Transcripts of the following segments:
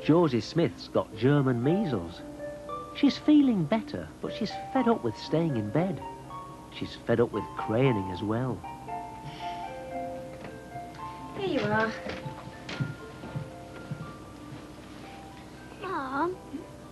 Josie Smith's got German measles. She's feeling better, but she's fed up with staying in bed. She's fed up with craning as well. Here you are. Mum,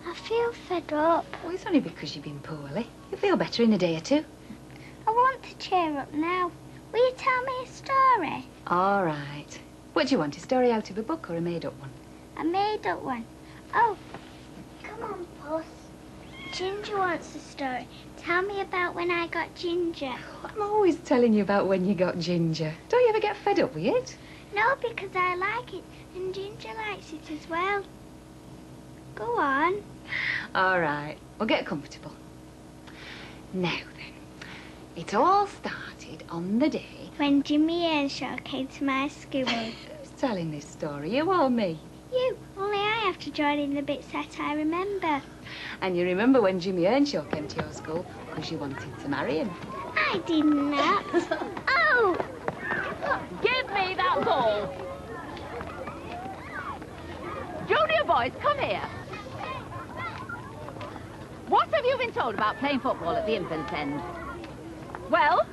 I feel fed up. Well, it's only because you've been poorly. You'll feel better in a day or two. I want to cheer up now. Will you tell me a story? All right. What do you want, a story out of a book or a made-up one? A made-up one. Oh, come on, Puss. Ginger wants a story. Tell me about when I got Ginger. I'm always telling you about when you got Ginger. Don't you ever get fed up with it? No, because I like it, and Ginger likes it as well. Go on. All right. Well, get comfortable. Now, then. It all started on the day... when Jimmy Earnshaw came to my school. Who's telling this story, you or me? You. Only I have to join in the bits that I remember. And you remember when Jimmy Earnshaw came to your school because you wanted to marry him? I did not. Oh! Give me that ball. Junior boys, come here. What have you been told about playing football at the infant's end? Well?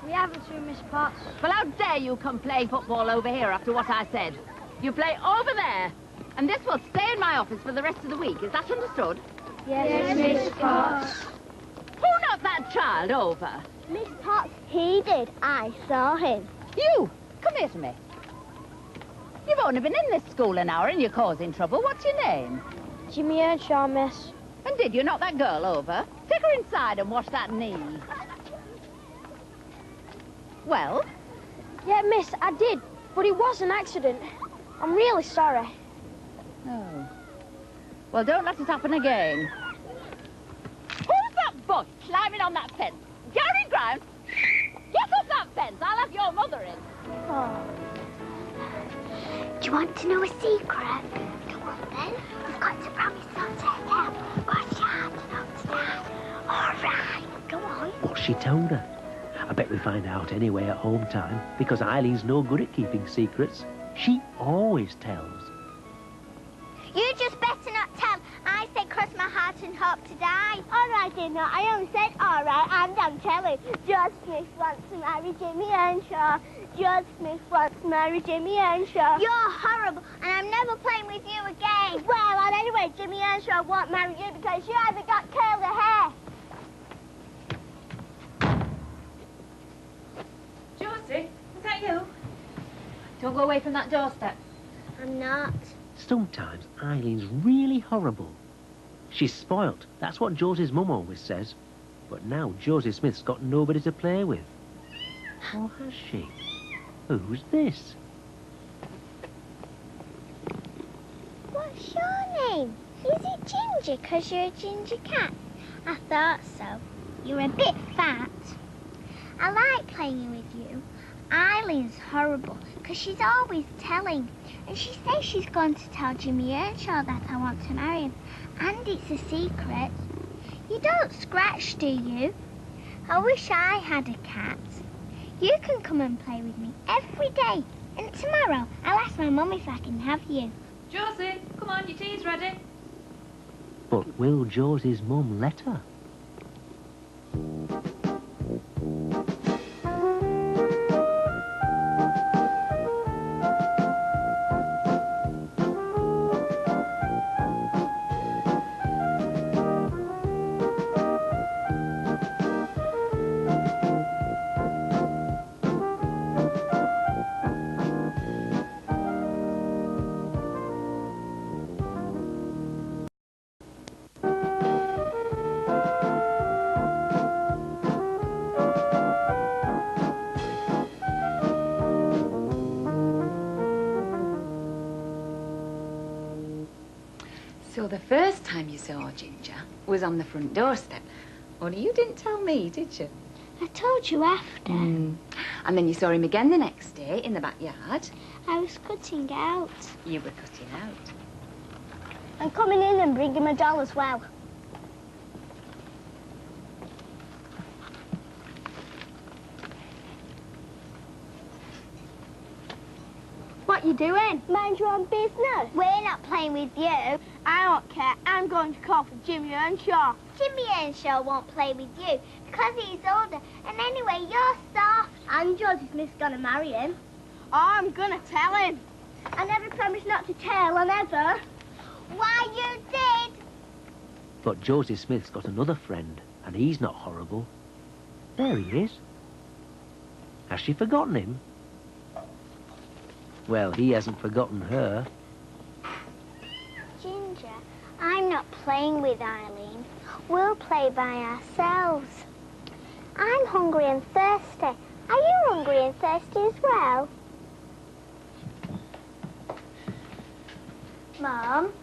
We haven't to, Miss Potts. Well, how dare you come playing football over here after what I said? You play over there, and this will stay in my office for the rest of the week. Is that understood? Yes, Miss Potts. Who knocked that child over? Miss Potts, he did. I saw him. You! Come here to me. You've only been in this school an hour and you're causing trouble. What's your name? Jimmy Earnshaw, miss. And did you knock that girl over? Take her inside and wash that knee. Well? Yeah, miss, I did. But it was an accident. I'm really sorry. Oh. Well, don't let it happen again. Who's that boy climbing on that fence? Gary Grimes? Get off that fence. I'll have your mother in. Oh. Do you want to know a secret? Come on, then. You've got to promise not to tell. What's hard not to tell? All right. Go on. What's she told her? I bet we find out anyway at home time, because Eileen's no good at keeping secrets. She always tells. You just better not tell. I said cross my heart and hope to die. All right, did not. I only said all right, and I'm telling. George Smith wants to marry Jimmy Earnshaw. George Smith wants to marry Jimmy Earnshaw. You're horrible, and I'm never playing with you again. Well, and anyway, Jimmy Earnshaw won't marry you because you haven't got curly hair. Josie, is that you? Don't go away from that doorstep. I'm not. Sometimes Eileen's really horrible. She's spoilt. That's what Josie's mum always says. But now Josie Smith's got nobody to play with. Or has she? Who's this? What's your name? Is it Ginger, 'cause you're a ginger cat? I thought so. You're a bit fat. I like playing with you. Eileen's horrible, 'cause she's always telling. And she says she's going to tell Jimmy Earnshaw that I want to marry him. And it's a secret. You don't scratch, do you? I wish I had a cat. You can come and play with me every day. And tomorrow, I'll ask my mum if I can have you. Josie, come on, your tea's ready. But will Josie's mum let her? So the first time you saw Ginger was on the front doorstep. Only you didn't tell me, did you? I told you after. And then you saw him again the next day in the backyard. I was cutting out. You were cutting out. I'm coming in and bringing my doll as well. What you doing? Mind your own business. We're not playing with you. I don't care. I'm going to call for Jimmy Earnshaw. Jimmy Earnshaw won't play with you because he's older. And anyway, you're soft. And Josie Smith's going to marry him. Oh, I'm going to tell him. I never promised not to tell, I never. Why, you did. But Josie Smith's got another friend, and he's not horrible. There he is. Has she forgotten him? Well, he hasn't forgotten her. Ginger, I'm not playing with Eileen. We'll play by ourselves. I'm hungry and thirsty. Are you hungry and thirsty as well? Mum?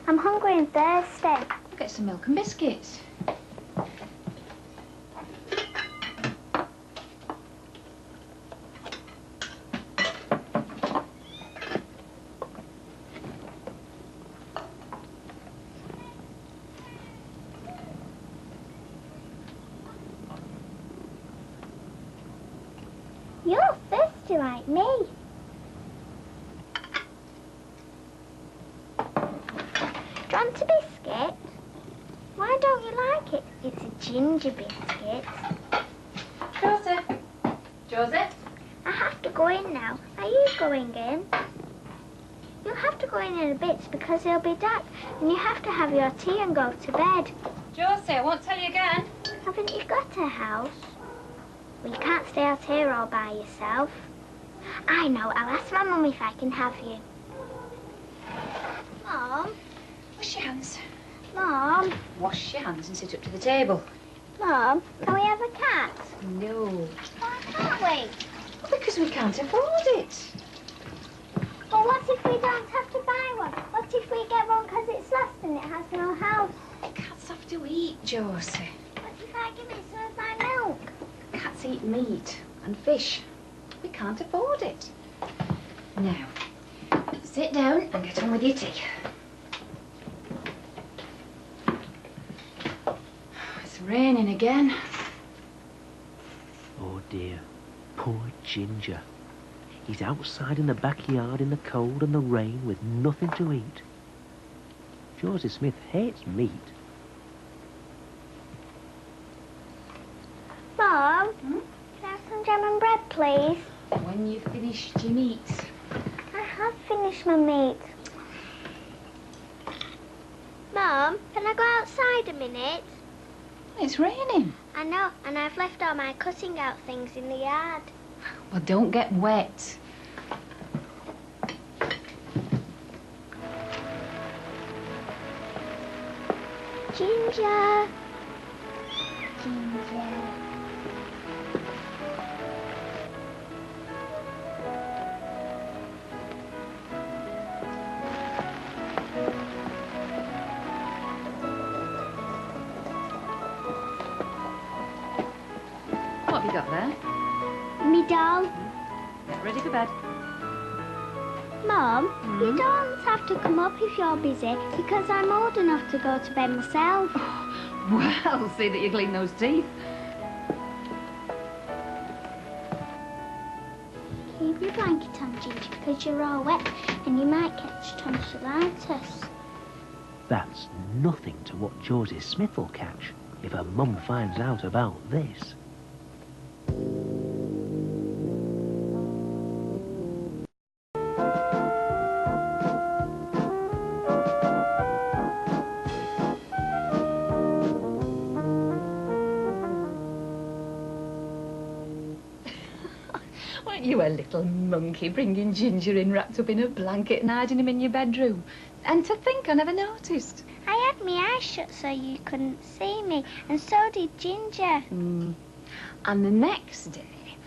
I'm hungry and thirsty. I'll get some milk and biscuits. You're thirsty like me. Do you want a biscuit? Why don't you like it? It's a ginger biscuit. Josie. Josie? I have to go in now. Are you going in? You'll have to go in a bit because it'll be dark and you have to have your tea and go to bed. Josie, I won't tell you again. Haven't you got a house? Well, you can't stay out here all by yourself. I know. I'll ask my mum if I can have you. Mum? Wash your hands. Mum? Wash your hands and sit up to the table. Mum, can we have a cat? No. Why can't we? Well, because we can't afford it. Well, what if we don't have to buy one? What if we get one because it's lost and it has no house? Cats have to eat, Josie. What if I give it some of my milk? Cats eat meat and fish. We can't afford it. Now, sit down and get on with your tea. It's raining again. Oh dear, poor Ginger. He's outside in the backyard in the cold and the rain with nothing to eat. Josie Smith hates meat. Mum, can I have some jam and bread, please? When you've finished your meat. I have finished my meat. Mum, can I go outside a minute? It's raining. I know, and I've left all my cutting out things in the yard. Well, don't get wet. Ginger. Ginger. What have you got there? Me doll. Get ready for bed. Mum, you don't have to come up if you're busy because I'm old enough to go to bed myself. Well, see that you clean those teeth. Keep your blanket on, Ginger, because you're all wet and you might catch tonsillitis. That's nothing to what Josie Smith will catch if her mum finds out about this. Weren't you a little monkey bringing Ginger in wrapped up in a blanket and hiding him in your bedroom? And to think I never noticed. I had my eyes shut so you couldn't see me, and so did Ginger. And the next day...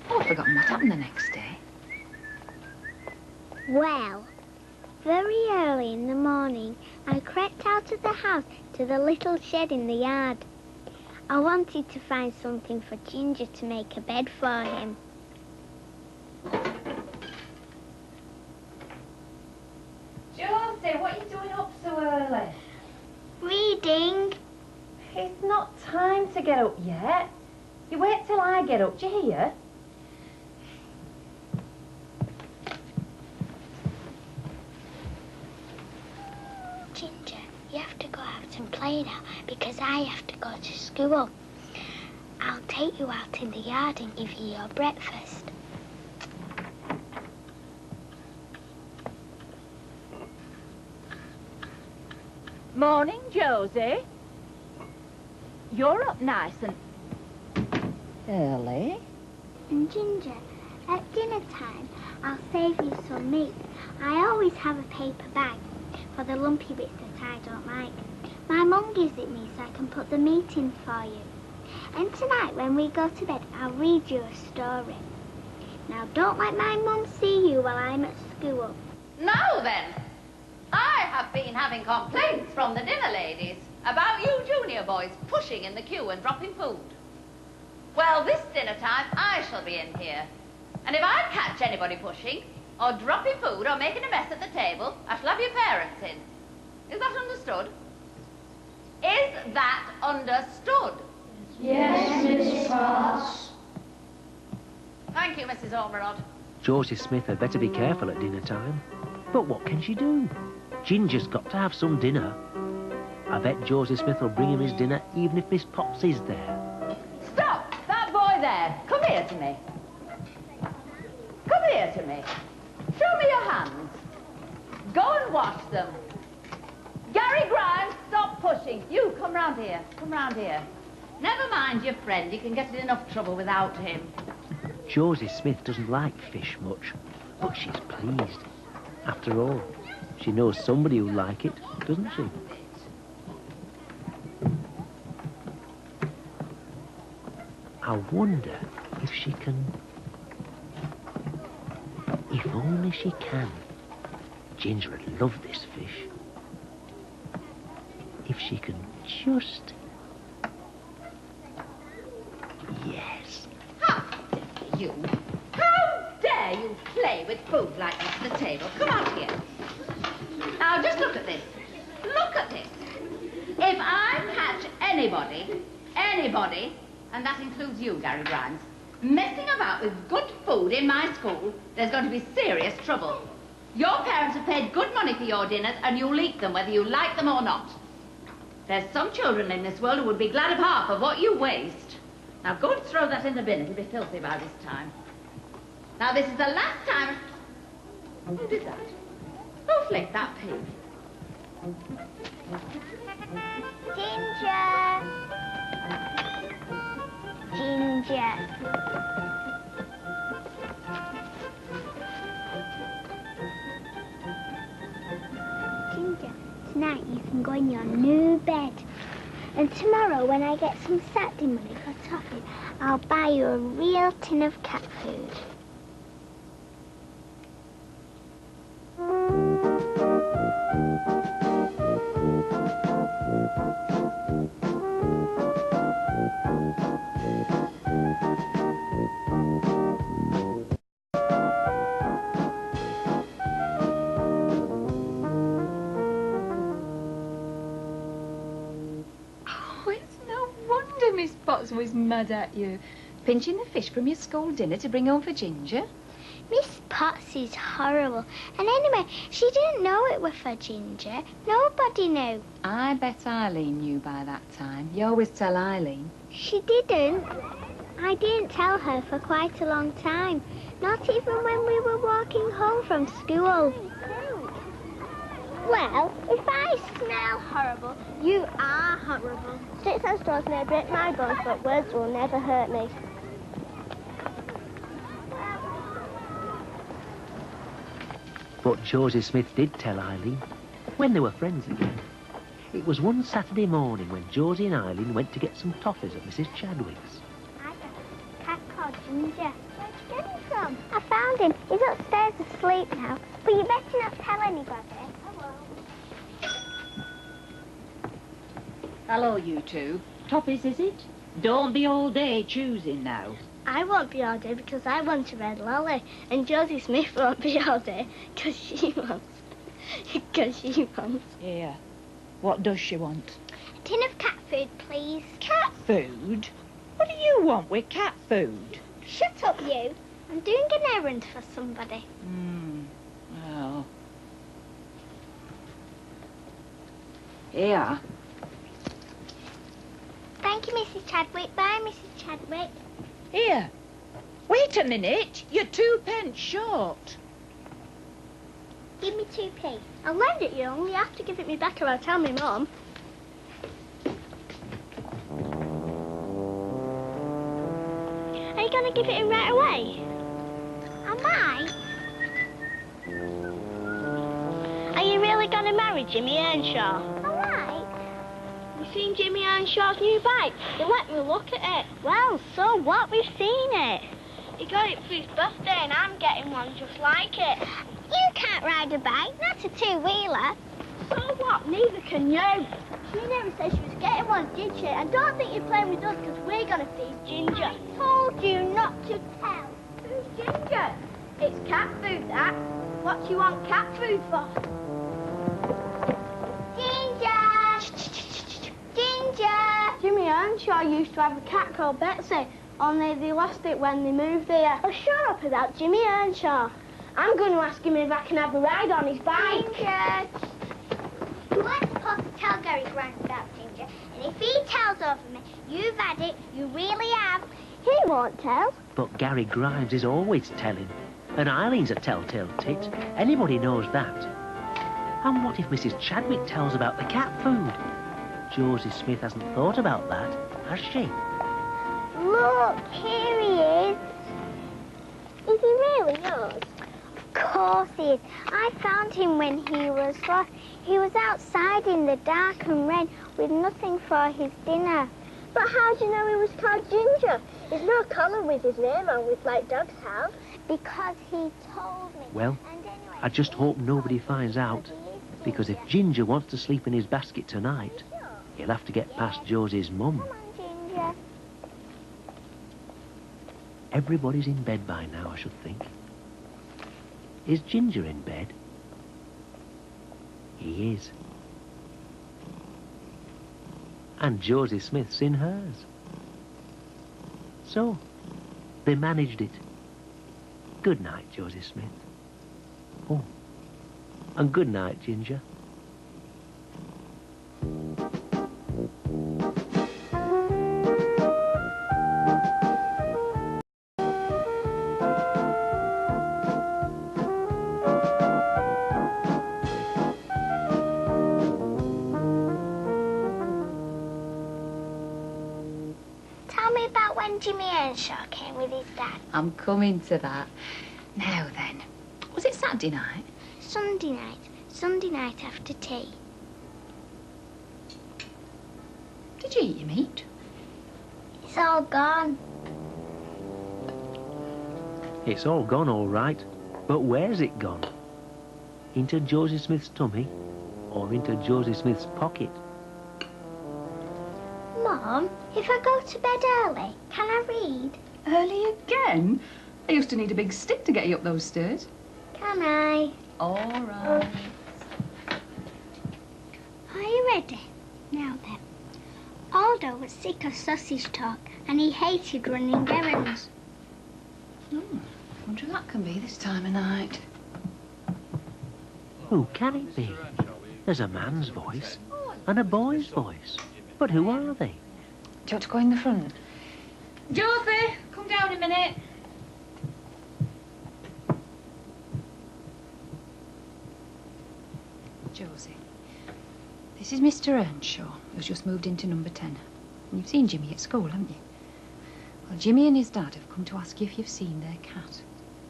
Oh, I've forgotten what happened the next day. Well, very early in the morning, I crept out of the house to the little shed in the yard. I wanted to find something for Ginger to make a bed for him. Josie, what are you doing up so early? Reading. It's not time to get up yet. You wait till I get up, do you hear? away now because I have to go to school. I'll take you out in the yard and give you your breakfast. Morning, Josie. You're up nice and early. And Ginger, at dinner time, I'll save you some meat. I always have a paper bag for the lumpy bits that I don't like. My mum gives it me so I can put the meat in for you. And tonight, when we go to bed, I'll read you a story. Now, don't let my mum see you while I'm at school. Now then, I have been having complaints from the dinner ladies about you junior boys pushing in the queue and dropping food. Well, this dinner time, I shall be in here. And if I catch anybody pushing, or dropping food, or making a mess at the table, I shall have your parents in. Is that understood? Is that understood? Yes, Miss Potts. Thank you, Mrs. Ormerod. Josie Smith had better be careful at dinner time. But what can she do? Ginger's got to have some dinner. I bet Josie Smith will bring him his dinner even if Miss Potts is there. Stop! That boy there. Come here to me. Come here to me. Show me your hands. Go and wash them. Gary Grimes, stop pushing. You, come round here. Come round here. Never mind your friend. You can get in enough trouble without him. Josie Smith doesn't like fish much, but she's pleased. After all, she knows somebody who'll like it, doesn't she? I wonder if she can... If only she can. Ginger would love this fish. If she can just... Yes. How dare you? How dare you play with food like this at the table? Come out here. Now, just look at this. Look at this. If I catch anybody, and that includes you, Gary Grimes, messing about with good food in my school, there's going to be serious trouble. Your parents have paid good money for your dinners, and you'll eat them whether you like them or not. There's some children in this world who would be glad of half of what you waste. Now, go and throw that in the bin. It'll be filthy by this time. Now, this is the last time... Who did that? Who flicked that pig? Ginger! Ginger. Ginger, tonight you can go in your new bed. And tomorrow, when I get some Saturday money for toffee, I'll buy you a real tin of cat food. Miss Potts was mad at you, pinching the fish from your school dinner to bring home for Ginger. Miss Potts is horrible. And anyway, she didn't know it were for Ginger. Nobody knew. I bet Eileen knew by that time. You always tell Eileen. She didn't. I didn't tell her for quite a long time. Not even when we were walking home from school. Well, if I smell horrible, you are horrible. Sticks and stones may break my bones, but words will never hurt me. But Josie Smith did tell Eileen, when they were friends again. It was one Saturday morning when Josie and Eileen went to get some toffees at Mrs. Chadwick's. I got a cat called Ginger. Where'd you get him from? I found him. He's upstairs asleep now. But you better not tell anybody. Hello, you two. Toffees, is it? Don't be all day choosing now. I won't be all day because I want a red lolly. And Josie Smith won't be all day because she wants. Here. What does she want? A tin of cat food, please. Cat food? What do you want with cat food? Shut up, you. I'm doing an errand for somebody. Well. Here. Thank you, Mrs. Chadwick. Bye, Mrs. Chadwick. Here. Wait a minute. You're 2p short. Give me 2p. I'll lend it you, only you have to give it me back or I'll tell me Mum. Are you going to give it in right away? Am I? Are you really going to marry Jimmy Earnshaw? All right. You seen Jimmy Earnshaw's new bike? They let me look at it. Well, so what? We've seen it. He got it for his birthday and I'm getting one just like it. You can't ride a bike, not a two-wheeler. So what? Neither can you. She never said she was getting one, did she? I don't think you're playing with us because we're going to feed Ginger. I told you not to tell. Who's Ginger? It's cat food, that. What do you want cat food for? Ginger! Ginger! Jimmy Earnshaw used to have a cat called Betsy, only they lost it when they moved here. Oh, shut up about Jimmy Earnshaw. I'm going to ask him if I can have a ride on his bike. Ginger! You weren't supposed to tell Gary Grant about Ginger, and if he tells over me, you've had it, you really have. He won't tell. But Gary Grimes is always telling. And Eileen's a telltale tit. Anybody knows that. And what if Mrs. Chadwick tells about the cat food? Josie Smith hasn't thought about that, has she? Look, here he is. Is he really yours? Of course he is. I found him when he was lost. He was outside in the dark and rain with nothing for his dinner. But how do you know he was called Ginger? There's no collar with his name on it like dogs have. Because he told me. Well, And anyway, I just hope nobody finds out. Because if Ginger wants to sleep in his basket tonight, he'll have to get past Josie's mum. Come on, Ginger. Everybody's in bed by now, I should think. Is Ginger in bed? He is. And Josie Smith's in hers. So, they managed it. Good night, Josie Smith. Oh, and good night, Ginger. Tell me about when Jimmy Earnshaw came with his dad. I'm coming to that. Now then, was it Saturday night? Sunday night. Sunday night after tea. Did you eat your meat? It's all gone. It's all gone, all right. But where's it gone? Into Josie Smith's tummy or into Josie Smith's pocket? Mom, if I go to bed early, can I read? Early again? I used to need a big stick to get you up those stairs. Can I? All right. Are you ready? Now then. Aldo was sick of sausage talk and he hated running errands. Wonder who that can be this time of night. Who can it be? There's a man's voice and a boy's voice. But who are they? Do you want to go in the front? Josie, come down a minute. Josie, this is Mr. Earnshaw, who's just moved into number 10. And you've seen Jimmy at school, haven't you? Well, Jimmy and his dad have come to ask you if you've seen their cat.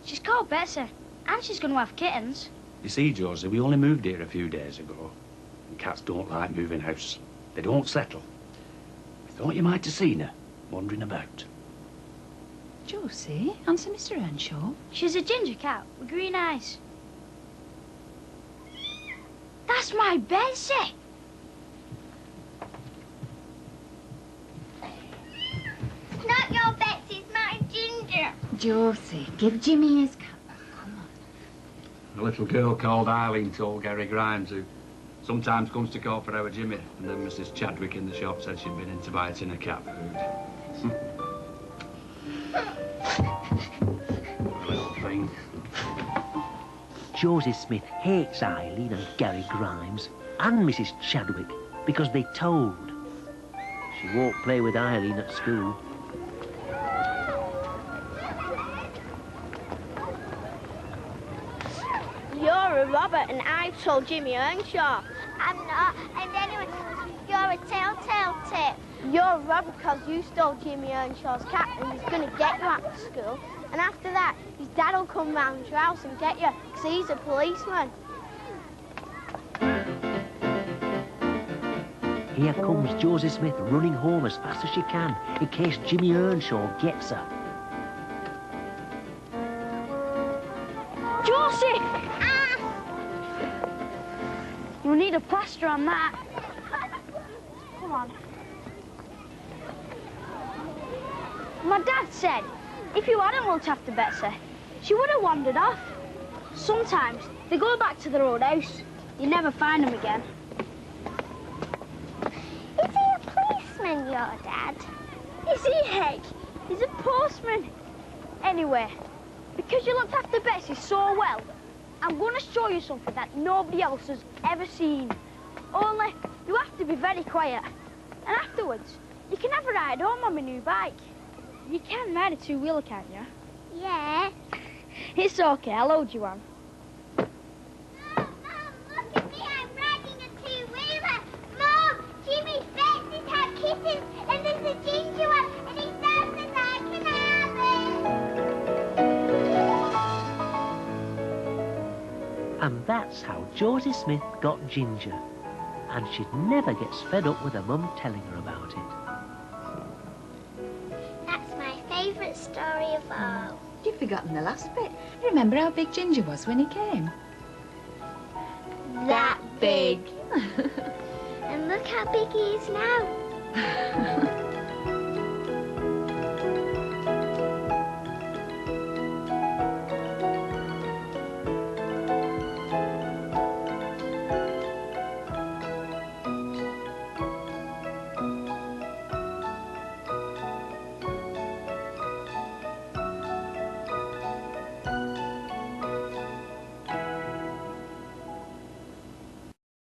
She's called Betsy, and she's going to have kittens. You see, Josie, we only moved here a few days ago. And cats don't like moving house. They don't settle. We thought you might have seen her, wandering about. Josie, answer Mr. Earnshaw. She's a ginger cat with green eyes. That's my Betsy. It's not your Betsy, it's my Ginger. Josie, give Jimmy his cat back. Come on. A little girl called Eileen told Gary Grimes, who sometimes comes to call for our Jimmy, and then Mrs. Chadwick in the shop said she'd been into biting her cat food. Little thing. Josie Smith hates Eileen and Gary Grimes and Mrs. Chadwick because they told. She won't play with Eileen at school. You're a robber and I've told Jimmy Earnshaw. I'm not. And anyway, you're a telltale tip. You're a robber because you stole Jimmy Earnshaw's cat and he's going to get you after school. And after that, his dad will come round your house and get you because he's a policeman. Here comes Josie Smith running home as fast as she can in case Jimmy Earnshaw gets her. Josie! Ah! You'll need a plaster on that. Come on. My dad said if you hadn't looked after Betsy, she would have wandered off. Sometimes they go back to their old house. You never find them again. Is he a policeman, your dad? Is he, heck? He's a postman. Anyway, because you looked after Betsy so well, I'm going to show you something that nobody else has ever seen. Only, you have to be very quiet. And afterwards, you can have a ride home on my new bike. You can ride a two-wheeler, can't you? Yeah. It's okay, I'll load you on. Mom, look at me. I'm riding a two-wheeler. Mom, Jimmy, Betsy's had kittens, and there's a ginger one, and he sounds like I can have it. And that's how Josie Smith got Ginger. And she'd never gets fed up with her mum telling her about it. That's my favourite story of all. You've forgotten the last bit. Remember how big Ginger was when he came? That big. And look how big he is now.